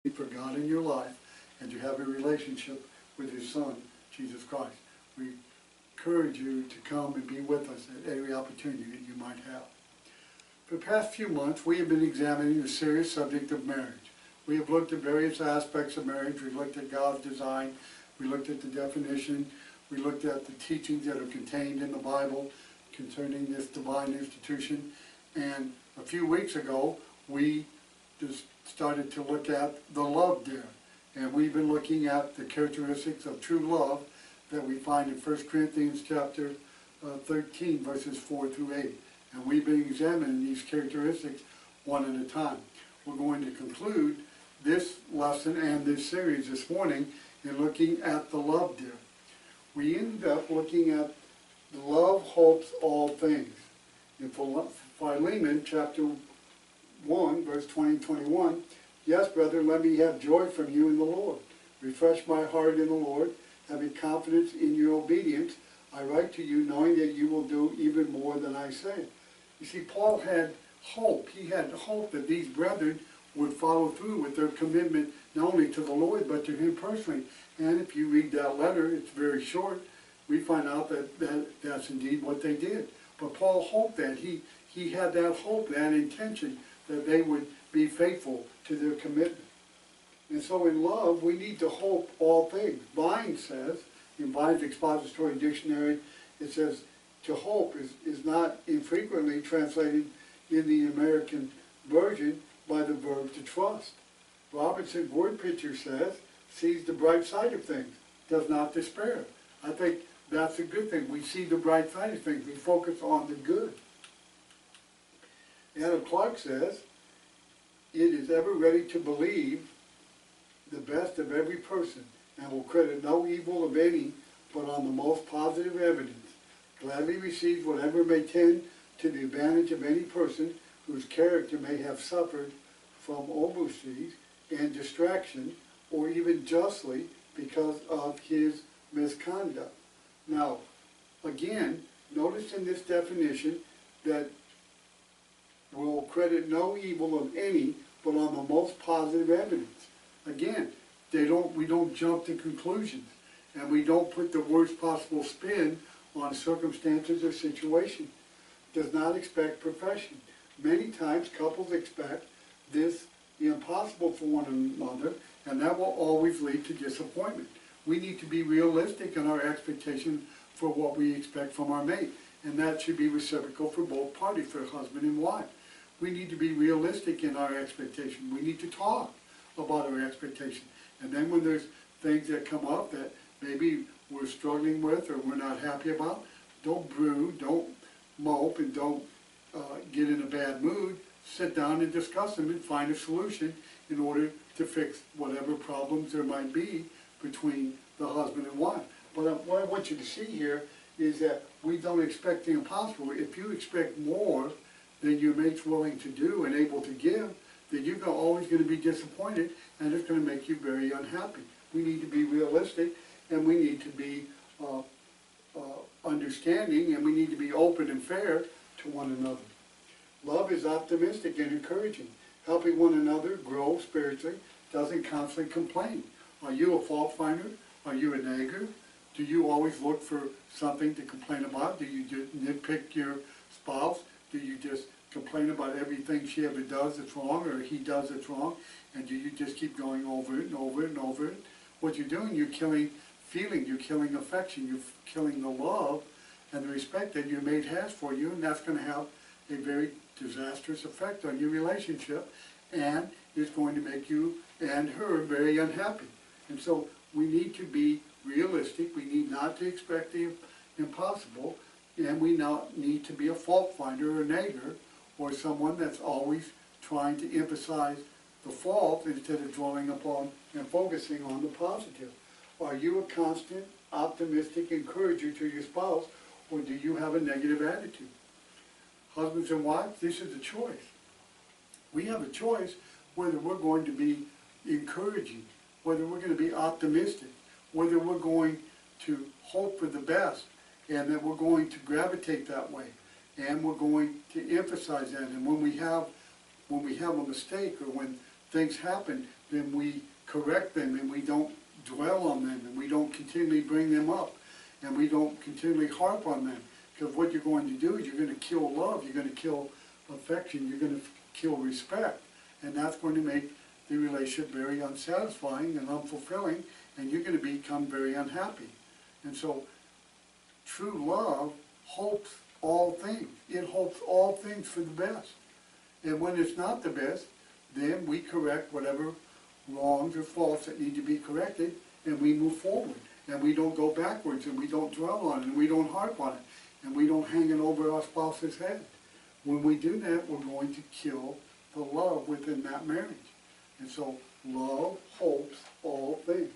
for God in your life and to have a relationship with His Son, Jesus Christ. We encourage you to come and be with us at every opportunity that you might have. For the past few months, we have been examining the serious subject of marriage. We have looked at various aspects of marriage. We've looked at God's design. We looked at the definition. We looked at the teachings that are contained in the Bible concerning this divine institution. And a few weeks ago, we just started to look at the LoveDare. And we've been looking at the characteristics of true love that we find in 1 Corinthians chapter 13, verses 4 through 8. And we've been examining these characteristics one at a time. We're going to conclude this lesson and this series this morning in looking at the LoveDare. We ended up looking at love hopes all things. In Philemon chapter 1, verse 20 and 21, yes, brethren, let me have joy from you in the Lord. Refresh my heart in the Lord, having confidence in your obedience. I write to you knowing that you will do even more than I say. You see, Paul had hope. He had hope that these brethren would follow through with their commitment not only to the Lord but to him personally. And if you read that letter, it's very short, we find out that that's indeed what they did. But Paul hoped that. He had that hope, that intention, that they would be faithful to their commitment. And so in love, we need to hope all things. Vine says, in Vine's Expository Dictionary, it says, to hope is not infrequently translated in the American version by the verb to trust. Robertson's word picture says, sees the bright side of things, does not despair. I think that's a good thing. We see the bright side of things. We focus on the good. Adam Clark says, it is ever ready to believe the best of every person and will credit no evil of any but on the most positive evidence. Gladly receives whatever may tend to the advantage of any person whose character may have suffered from overseas and distraction, or even justly because of his misconduct. Now, again, notice in this definition that will credit no evil of any but on the most positive evidence. Again, we don't jump to conclusions, and we don't put the worst possible spin on circumstances or situations. Does not expect perfection. Many times couples expect the impossible for one another, and that will always lead to disappointment. We need to be realistic in our expectation for what we expect from our mate, and that should be reciprocal for both parties, for husband and wife. We need to be realistic in our expectation. We need to talk about our expectation. And then when there's things that come up that maybe we're struggling with or we're not happy about, don't brood, don't mope, and don't get in a bad mood. Sit down and discuss them and find a solution in order to fix whatever problems there might be between the husband and wife. But what I want you to see here is that we don't expect the impossible. If you expect more than your mate's willing to do and able to give, then you're always going to be disappointed, and it's going to make you very unhappy. We need to be realistic, and we need to be understanding, and we need to be open and fair to one another. Love is optimistic and encouraging, helping one another grow spiritually, doesn't constantly complain. Are you a fault finder? Are you a nagger? Do you always look for something to complain about? Do you just nitpick your spouse? Do you just complain about everything she ever does that's wrong or he does that's wrong? And do you just keep going over it and over it and over it? What you're doing, you're killing feeling, you're killing affection, you're killing the love and the respect that your mate has for you, and that's going to have a very disastrous effect on your relationship, and it's going to make you and her very unhappy. And so we need to be realistic. We need not to expect the impossible, and we not need to be a fault finder or a nagger or someone that's always trying to emphasize the fault instead of dwelling upon and focusing on the positive. Are you a constant, optimistic encourager to your spouse, or do you have a negative attitude? Husbands and wives, this is a choice. We have a choice whether we're going to be encouraging, whether we're going to be optimistic, whether we're going to hope for the best, and that we're going to gravitate that way, and we're going to emphasize that. And when we have a mistake or when things happen, then we correct them and we don't dwell on them and we don't continually bring them up and we don't continually harp on them. Because what you're going to do is you're going to kill love, you're going to kill affection, you're going to kill respect. And that's going to make the relationship very unsatisfying and unfulfilling, and you're going to become very unhappy. And so true love hopes all things. It hopes all things for the best. And when it's not the best, then we correct whatever wrongs or faults that need to be corrected, and we move forward. And we don't go backwards, and we don't dwell on it, and we don't harp on it, and we don't hang it over our spouse's head. When we do that, we're going to kill the love within that marriage. And so love hopes all things.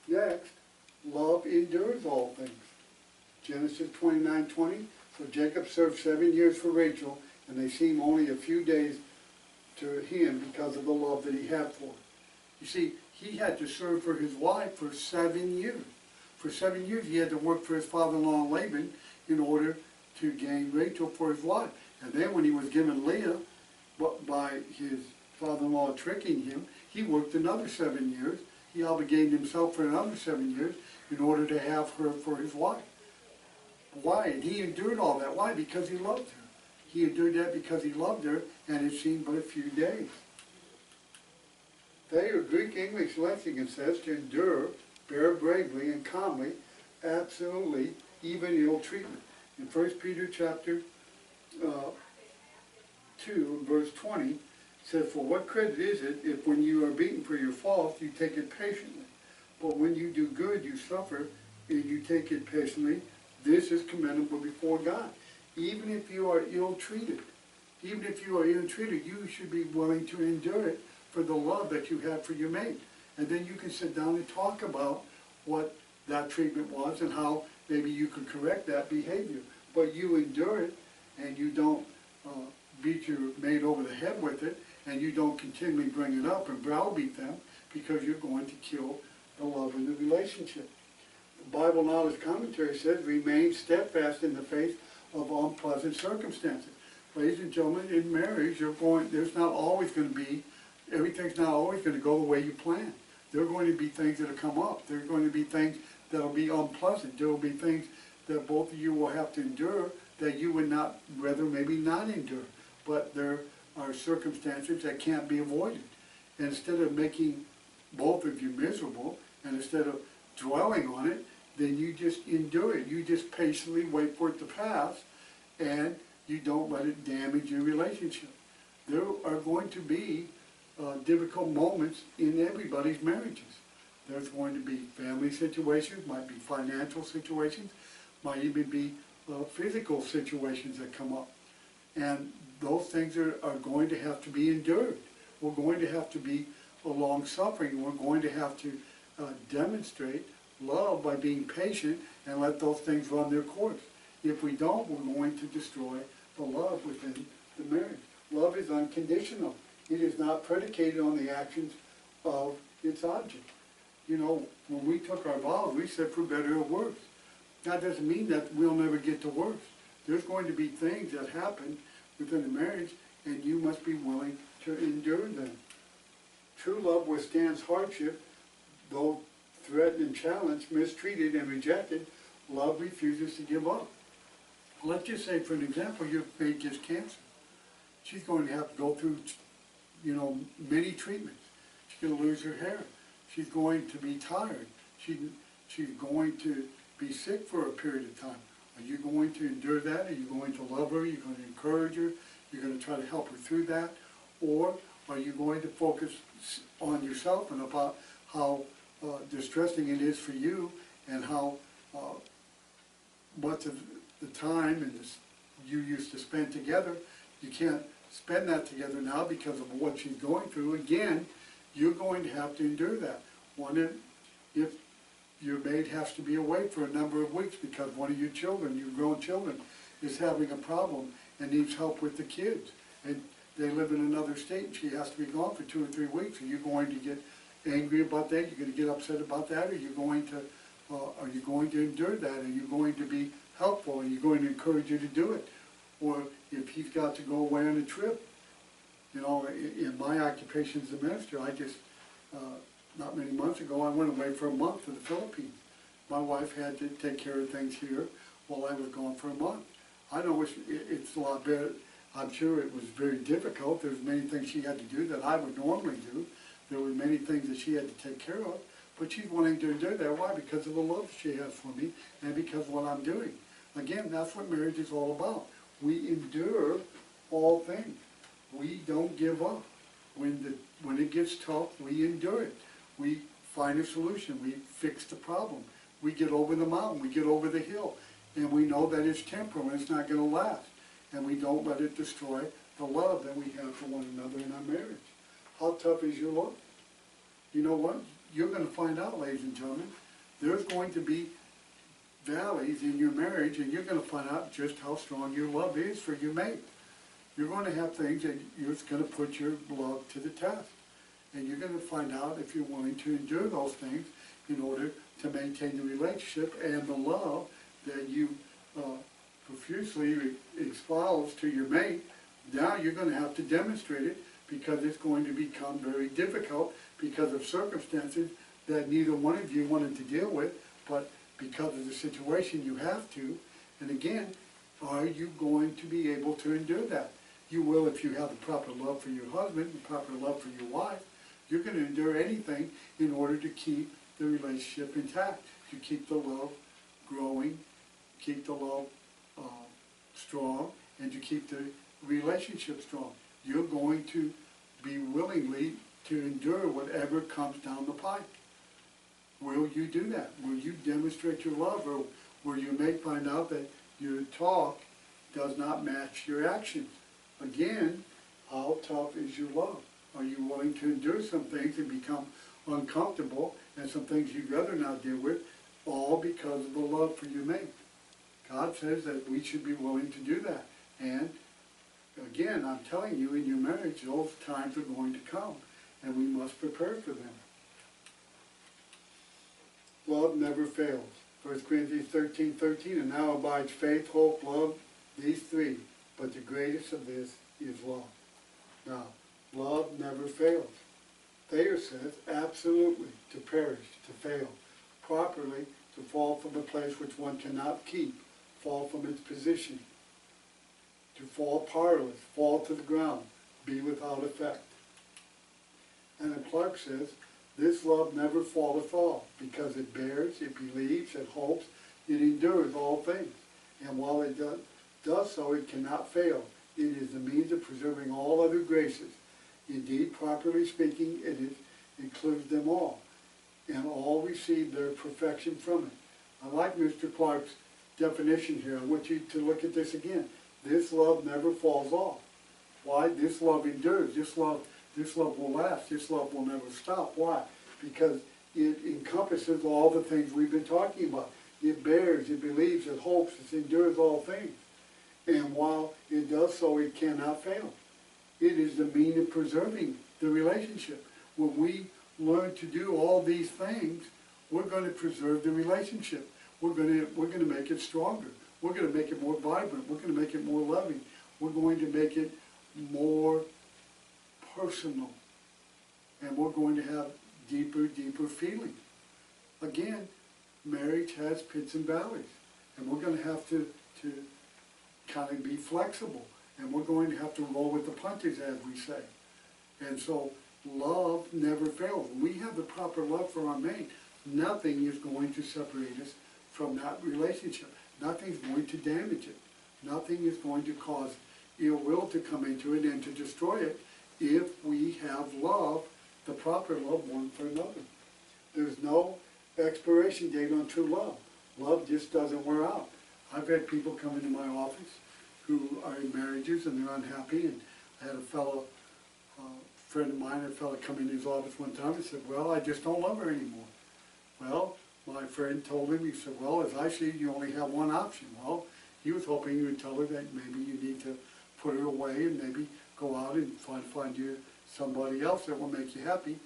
Next, love endures all things. Genesis 29:20. So Jacob served 7 years for Rachel, and they seemed only a few days to him because of the love that he had for her. You see, he had to serve for his wife for 7 years. For 7 years he had to work for his father-in-law Laban in order to gain Rachel for his wife. And then when he was given Leah, by his father-in-law tricking him, he worked another 7 years. He obligated himself for another 7 years in order to have her for his wife. Why? And he endured all that. Why? Because he loved her. He endured that because he loved her, and it seemed but a few days. Thayer Greek English Lexicon says to endure, bear bravely and calmly, absolutely, even ill treatment. In 1 Peter chapter 2, verse 20, it says, for what credit is it if when you are beaten for your faults, you take it patiently? But when you do good, you suffer, and you take it patiently. This is commendable before God. Even if you are ill-treated, you should be willing to endure it for the love that you have for your mate. And then you can sit down and talk about what that treatment was and how maybe you could correct that behavior. But you endure it, and you don't beat your mate over the head with it, and you don't continually bring it up and browbeat them, because you're going to kill the love in the relationship. The Bible Knowledge Commentary says, remain steadfast in the face of unpleasant circumstances. Ladies and gentlemen, in marriage, there's not always going to be, everything's not always going to go the way you plan. There are going to be things that will come up. There are going to be things that will be unpleasant. There will be things that both of you will have to endure that you would not, rather maybe not endure. But there are circumstances that can't be avoided. And instead of making both of you miserable, and instead of dwelling on it, then you just endure it. You just patiently wait for it to pass, and you don't let it damage your relationship. There are going to be difficult moments in everybody's marriages. There's going to be family situations, might be financial situations, might even be physical situations that come up. And those things are going to have to be endured. We're going to have to be long-suffering. We're going to have to demonstrate love by being patient and let those things run their course. If we don't, we're going to destroy the love within the marriage. Love is unconditional. It is not predicated on the actions of its object. You know, when we took our vows, we said for better or worse. That doesn't mean that we'll never get to worse. There's going to be things that happen within the marriage, and you must be willing to endure them. True love withstands hardship, though threatened and challenged, mistreated and rejected. Love refuses to give up. Let's just say, for an example, your mate gets cancer. She's going to have to go through, many treatments. She's going to lose her hair. She's going to be tired. She's going to be sick for a period of time. Are you going to endure that? Are you going to love her? Are you going to encourage her? You're going to try to help her through that? Or are you going to focus on yourself and about how distressing it is for you, and how much of the time and you used to spend together, you can't spend that together now because of what she's going through? Again, you're going to have to endure that. If your mate has to be away for a number of weeks because one of your children, your grown children, is having a problem and needs help with the kids, and they live in another state and she has to be gone for 2 or 3 weeks, are you going to get angry about that? You're going to get upset about that? Are you going to endure that? Are you going to be helpful? Are you going to encourage her to do it? Or if he's got to go away on a trip, You know, in my occupation as a minister, I just, not many months ago, I went away for a month to the Philippines. My wife had to take care of things here while I was gone for a month. I know it's a lot better. I'm sure it was very difficult. There's many things she had to do that I would normally do. There were many things that she had to take care of. But she's wanting to do that. Why? Because of the love she has for me and because of what I'm doing. Again, that's what marriage is all about. We endure all things. We don't give up. When it gets tough, we endure it. We find a solution. We fix the problem. We get over the mountain. We get over the hill. And we know that it's temporal and it's not going to last. And we don't let it destroy the love that we have for one another in our marriage. How tough is your love? You know what? You're going to find out, ladies and gentlemen. There's going to be valleys in your marriage, and you're going to find out just how strong your love is for your mate. You're going to have things that you're going to put your love to the test. And you're going to find out if you're willing to endure those things in order to maintain the relationship and the love that you profusely espouse to your mate. Now you're going to have to demonstrate it, because it's going to become very difficult because of circumstances that neither one of you wanted to deal with, but because of the situation you have to. And again, are you going to be able to endure that? You will if you have the proper love for your husband, the proper love for your wife. You're going to endure anything in order to keep the relationship intact, to keep the love growing, keep the love strong, and to keep the relationship strong. You're going to be willingly to endure whatever comes down the pipe. Will you do that? Will you demonstrate your love, or will your mate find out that your talk does not match your actions? Again, how tough is your love? Are you willing to endure some things and become uncomfortable, and some things you'd rather not deal with, all because of the love for your mate? God says that we should be willing to do that. And again, I'm telling you, in your marriage, those times are going to come, and we must prepare for them. Love never fails. 1 Corinthians 13:13, and now abides faith, hope, love, these three, but the greatest of this is love. Now, love never fails. Thayer says, absolutely, to perish, to fail, properly, to fall from a place which one cannot keep, fall from its position, to fall powerless, fall to the ground, be without effect. And then Clark says, this love never falleth off, because it bears, it believes, it hopes, it endures all things. And while it does so, it cannot fail. It is the means of preserving all other graces. Indeed, properly speaking, it includes them all, and all receive their perfection from it. I like Mr. Clark's definition here. I want you to look at this again. This love never falls off. Why? This love endures. This love will last. This love will never stop. Why? Because it encompasses all the things we've been talking about. It bears, it believes, it hopes, it endures all things. And while it does so, it cannot fail. It is the means of preserving the relationship. When we learn to do all these things, we're going to preserve the relationship. We're going to make it stronger. We're going to make it more vibrant. We're going to make it more loving. We're going to make it more personal. And we're going to have deeper, deeper feeling. Again, marriage has pits and valleys. And we're going to have to kind of be flexible. And we're going to have to roll with the punches, as we say. And so love never fails. When we have the proper love for our mate, nothing is going to separate us from that relationship. Nothing's going to damage it. Nothing is going to cause ill will to come into it and to destroy it if we have love, the proper love one for another. There's no expiration date on true love. Love just doesn't wear out. I've had people come into my office who are in marriages and they're unhappy, and I had a fellow, friend of mine, a fellow come in his office one time and said, well, I just don't love her anymore. Well, my friend told him, he said, well, as I see it, you only have one option. Well, he was hoping you would tell her that maybe you need to put her away and maybe go out and find you somebody else that will make you happy.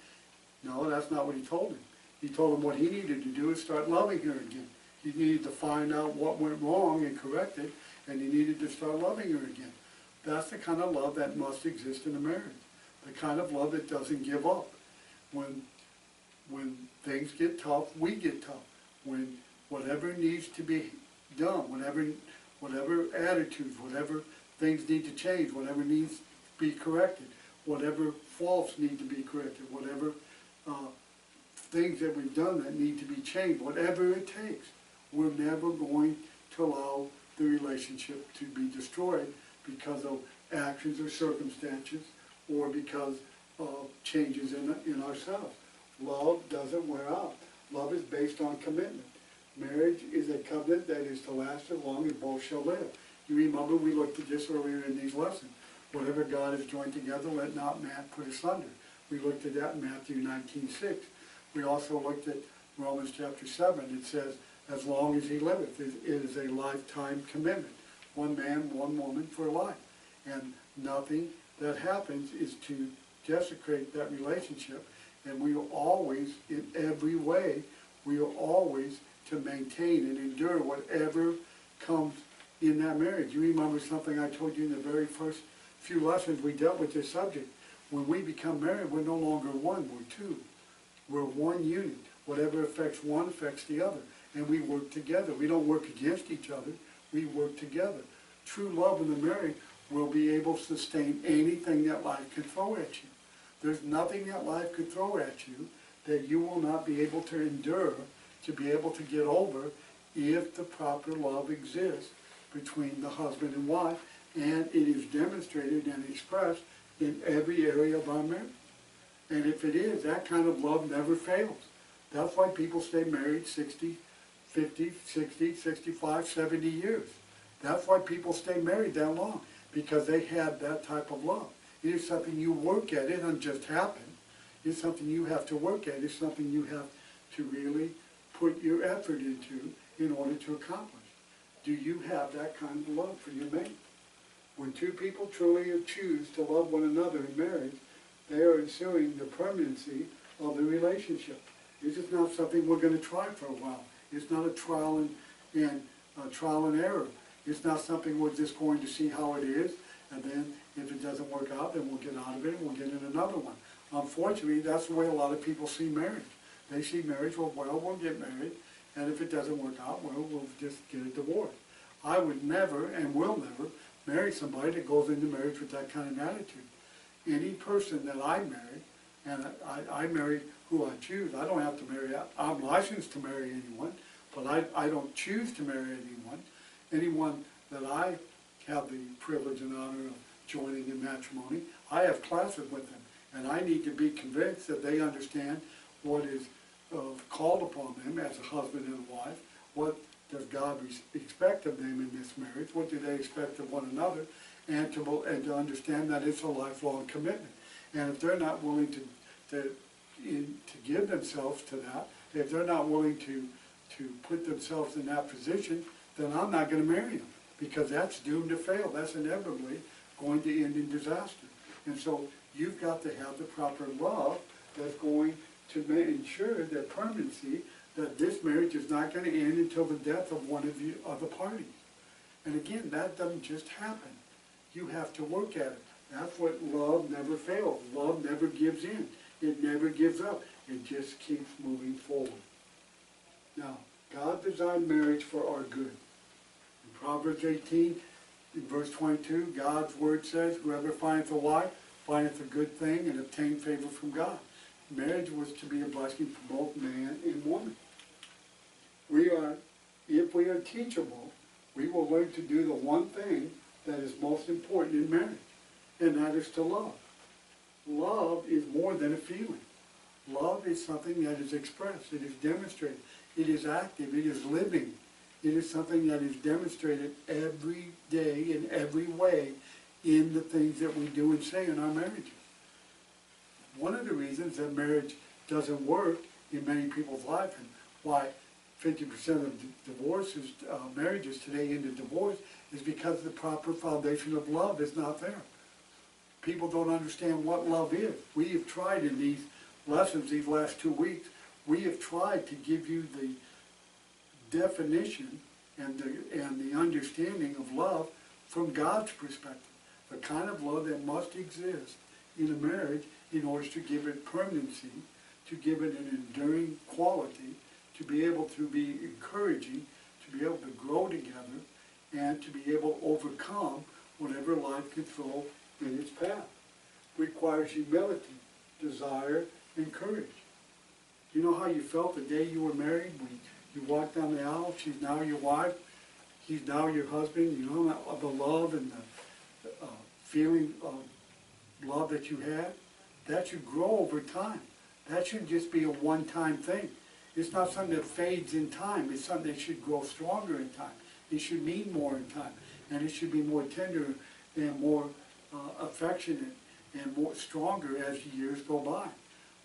No, that's not what he told him. He told him what he needed to do is start loving her again. He needed to find out what went wrong and correct it, and he needed to start loving her again. That's the kind of love that must exist in a marriage. The kind of love that doesn't give up. When things get tough, we get tough. When whatever needs to be done, whatever attitudes, whatever things need to change, whatever needs to be corrected, whatever faults need to be corrected, whatever things that we've done that need to be changed, whatever it takes, we're never going to allow the relationship to be destroyed because of actions or circumstances or because of changes in ourselves. Love doesn't wear out. Love is based on commitment. Marriage is a covenant that is to last as long as both shall live. You remember we looked at this earlier in these lessons. Whatever God has joined together, let not man put asunder. We looked at that in Matthew 19:6. We also looked at Romans chapter 7. It says, as long as he liveth, it is a lifetime commitment. One man, one woman for life. And nothing that happens is to desecrate that relationship. And we will always, in every way, we are always to maintain and endure whatever comes in that marriage. You remember something I told you in the very first few lessons we dealt with this subject. When we become married, we're no longer one, we're two. We're one unit. Whatever affects one affects the other. And we work together. We don't work against each other. We work together. True love in the marriage will be able to sustain anything that life can throw at you. There's nothing that life could throw at you that you will not be able to endure, to be able to get over, if the proper love exists between the husband and wife, and it is demonstrated and expressed in every area of our marriage. And if it is, that kind of love never fails. That's why people stay married 60, 50, 60, 65, 70 years. That's why people stay married that long, because they had that type of love. It is something you work at. It doesn't just happen. It's something you have to work at. It's something you have to really put your effort into in order to accomplish. Do you have that kind of love for your mate? When two people truly choose to love one another in marriage, they are ensuring the permanency of the relationship. This is not something we're going to try for a while. It's not a trial and error. It's not something we're just going to see how it is, and then if it doesn't work out, then we'll get out of it and we'll get in another one. Unfortunately, that's the way a lot of people see marriage. They see marriage, well, we'll get married, and if it doesn't work out, well, we'll just get a divorce. I would never and will never marry somebody that goes into marriage with that kind of attitude. Any person that I marry, and I marry who I choose. I don't have to marry, I'm licensed to marry anyone, but I don't choose to marry anyone. Anyone that I have the privilege and honor of joining in matrimony, I have classes with them, and I need to be convinced that they understand what is called upon them as a husband and a wife. What does God expect of them in this marriage? What do they expect of one another? And to understand that it's a lifelong commitment. And if they're not willing to give themselves to that, if they're not willing to put themselves in that position, then I'm not going to marry them, because that's doomed to fail. That's inevitably going to end in disaster. And so you've got to have the proper love that's going to ensure that permanency, that this marriage is not going to end until the death of one of the parties. And again, that doesn't just happen. You have to work at it. That's what love never fails. Love never gives in. It never gives up. It just keeps moving forward. Now, God designed marriage for our good. In Proverbs 18, in verse 22, God's word says, whoever findeth a wife findeth a good thing and obtain favor from God. Marriage was to be a blessing for both man and woman. If we are teachable, we will learn to do the one thing that is most important in marriage, and that is to love. Love is more than a feeling. Love is something that is expressed, it is demonstrated, it is active, it is living. It is something that is demonstrated every day in every way in the things that we do and say in our marriages. One of the reasons that marriage doesn't work in many people's life, and why 50% of divorces, marriages today end in divorce, is because the proper foundation of love is not there. People don't understand what love is. We have tried in these lessons these last 2 weeks, we have tried to give you the definition and the understanding of love from God's perspective. the kind of love that must exist in a marriage in order to give it permanency, to give it an enduring quality, to be able to be encouraging, to be able to grow together, and to be able to overcome whatever life can throw in its path. Requires humility, desire, and courage. You know how you felt the day you were married? When you walked down the aisle, she's now your wife, he's now your husband. You know the love and the feeling of love that you had? That should grow over time. That shouldn't just be a one-time thing. It's not something that fades in time. It's something that should grow stronger in time. It should mean more in time. And it should be more tender and more affectionate and more stronger as the years go by.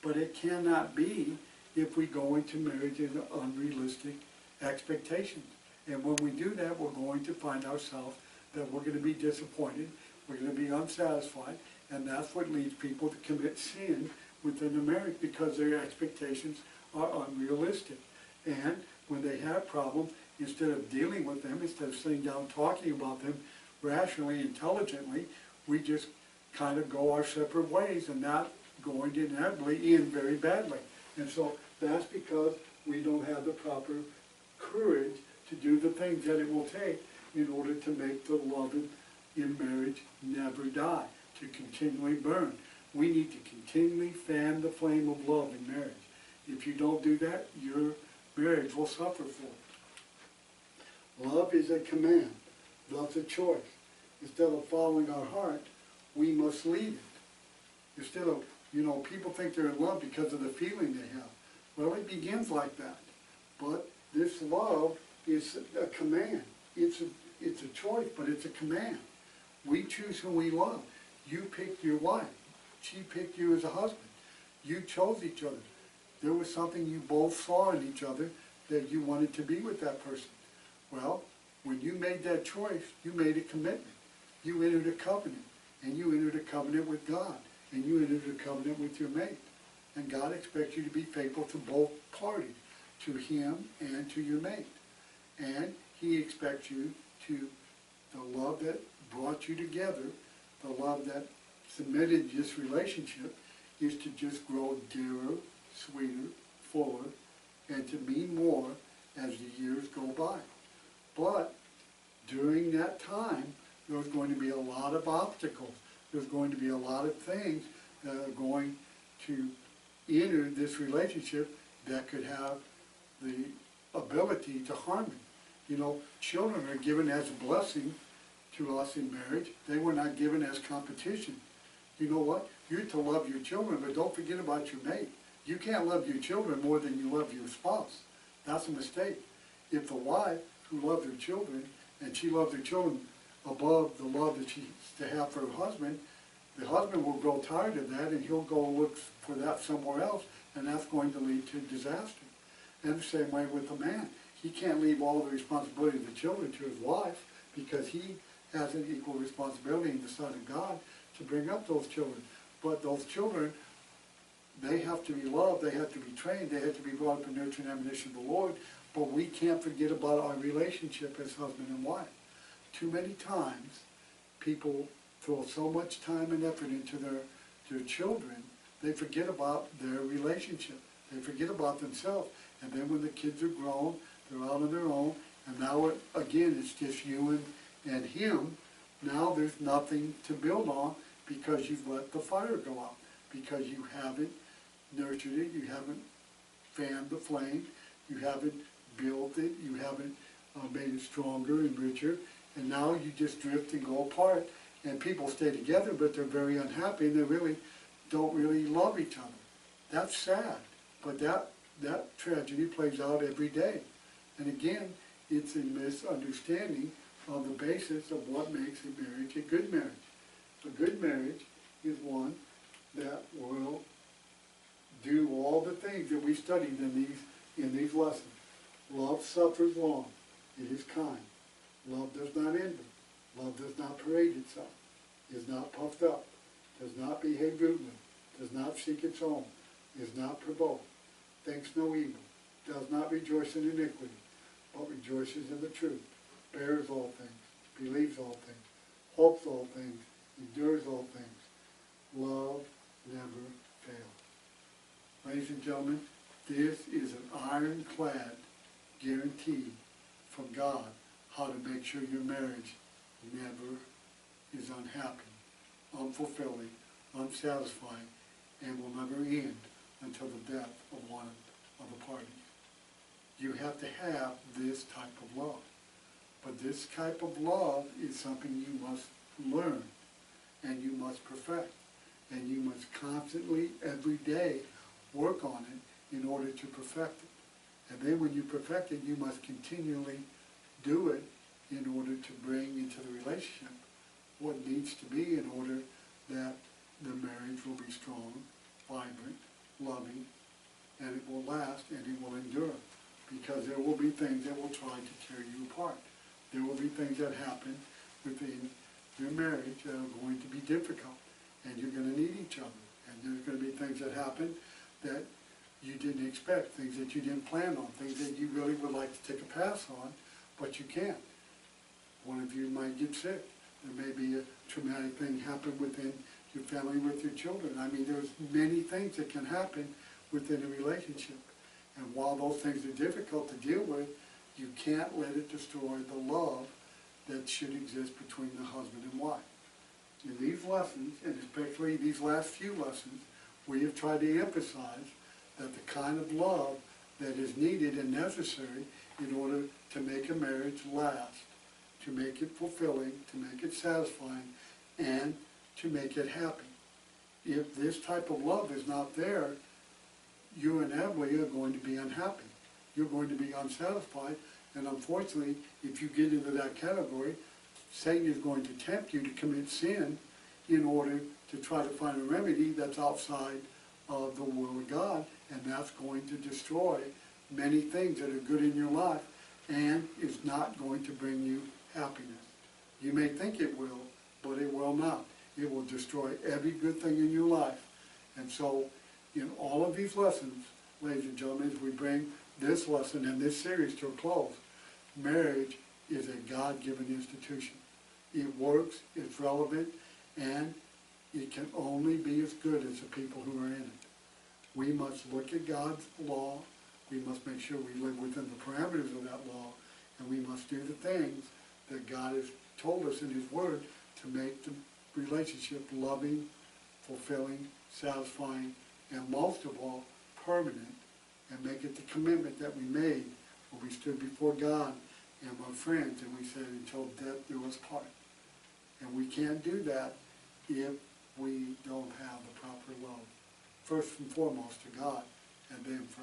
But it cannot be if we go into marriage in unrealistic expectations. And when we do that, we're going to find ourselves that we're going to be disappointed, we're going to be unsatisfied, and that's what leads people to commit sin within the marriage because their expectations are unrealistic. And when they have problems, instead of dealing with them, instead of sitting down talking about them rationally, intelligently, we just kind of go our separate ways and not going to inevitably end very badly. And so that's because we don't have the proper courage to do the things that it will take in order to make the love in marriage never die, to continually burn. We need to continually fan the flame of love in marriage. If you don't do that, your marriage will suffer for it. Love is a command. Love's a choice. Instead of following our heart, we must lead it. Instead of, people think they're in love because of the feeling they have. Well, it begins like that. But this love is a command. It's a choice, but it's a command. We choose who we love. You picked your wife. She picked you as a husband. You chose each other. There was something you both saw in each other that you wanted to be with that person. Well, when you made that choice, you made a commitment. You entered a covenant. And you entered a covenant with God. And you entered a covenant with your mate. And God expects you to be faithful to both parties, to him and to your mate. And he expects you to, the love that brought you together, the love that cemented this relationship, is to just grow dearer, sweeter, fuller, and to mean more as the years go by. But during that time, there's going to be a lot of obstacles. There's going to be a lot of things that are going to enter this relationship that could have the ability to harm it. Children are given as a blessing to us in marriage. They were not given as competition. You know what? You're to love your children, but don't forget about your mate. You can't love your children more than you love your spouse. That's a mistake. If the wife who loves her children, and she loves her children above the love that she's to have for her husband, the husband will grow tired of that and he'll go look for that somewhere else, and that's going to lead to disaster. And the same way with the man. He can't leave all the responsibility of the children to his wife because he has an equal responsibility in the sight of God to bring up those children. But those children, they have to be loved, they have to be trained, they have to be brought up in nurture and admonition of the Lord, but we can't forget about our relationship as husband and wife. Too many times, people throw so much time and effort into their children, they forget about their relationship. They forget about themselves. And then when the kids are grown, they're out on their own, and now, again, it's just you and him. Now there's nothing to build on because you've let the fire go out, because you haven't nurtured it, you haven't fanned the flame, you haven't built it, you haven't made it stronger and richer, and now you just drift and go apart, and people stay together, but they're very unhappy, and they really don't really love each other. That's sad, but that tragedy plays out every day. And again, it's a misunderstanding of the basis of what makes a marriage a good marriage. A good marriage is one that will do all the things that we studied in these lessons. Love suffers long. It is kind. Love does not envy. Love does not parade itself. Is not puffed up. Does not behave rudely. Does not seek its own. Is not provoked. Thinks no evil. Does not rejoice in iniquity, but rejoices in the truth. Bears all things. Believes all things. Hopes all things. endures all things. Love never fails. Ladies and gentlemen, this is an ironclad guarantee from God how to make sure your marriage never is unhappy, unfulfilling, unsatisfying, and will never end until the death of one of the parties. You have to have this type of love. But this type of love is something you must learn and you must perfect. And you must constantly, every day, work on it in order to perfect it. And then when you perfect it, you must continually do it in order to bring into the relationship what needs to be in order that the marriage will be strong, vibrant, loving, and it will last and it will endure. Because there will be things that will try to tear you apart. There will be things that happen within your marriage that are going to be difficult. And you're going to need each other. And there's going to be things that happen that you didn't expect, things that you didn't plan on, things that you really would like to take a pass on, but you can't. One of you might get sick. There may be a traumatic thing happen within your family with your children. I mean, there's many things that can happen within a relationship. And while those things are difficult to deal with, you can't let it destroy the love that should exist between the husband and wife. In these lessons, and especially these last few lessons, we have tried to emphasize that the kind of love that is needed and necessary in order to make a marriage last, to make it fulfilling, to make it satisfying, and to make it happy. If this type of love is not there, you inevitably are going to be unhappy. You're going to be unsatisfied, and unfortunately, if you get into that category, Satan is going to tempt you to commit sin in order to try to find a remedy that's outside of the will of God, and that's going to destroy many things that are good in your life and is not going to bring you happiness. You may think it will, but it will not. It will destroy every good thing in your life. And so, in all of these lessons, ladies and gentlemen, as we bring this lesson and this series to a close, marriage is a God-given institution. It works, it's relevant, and it can only be as good as the people who are in it. We must look at God's law, we must make sure we live within the parameters of that law, and we must do the things that God has told us in His Word to make the relationship loving, fulfilling, satisfying, and most of all, permanent, and make it the commitment that we made when we stood before God and my friends, and we said, until death do us part. And we can't do that if we don't have the proper love. First and foremost to God, and then for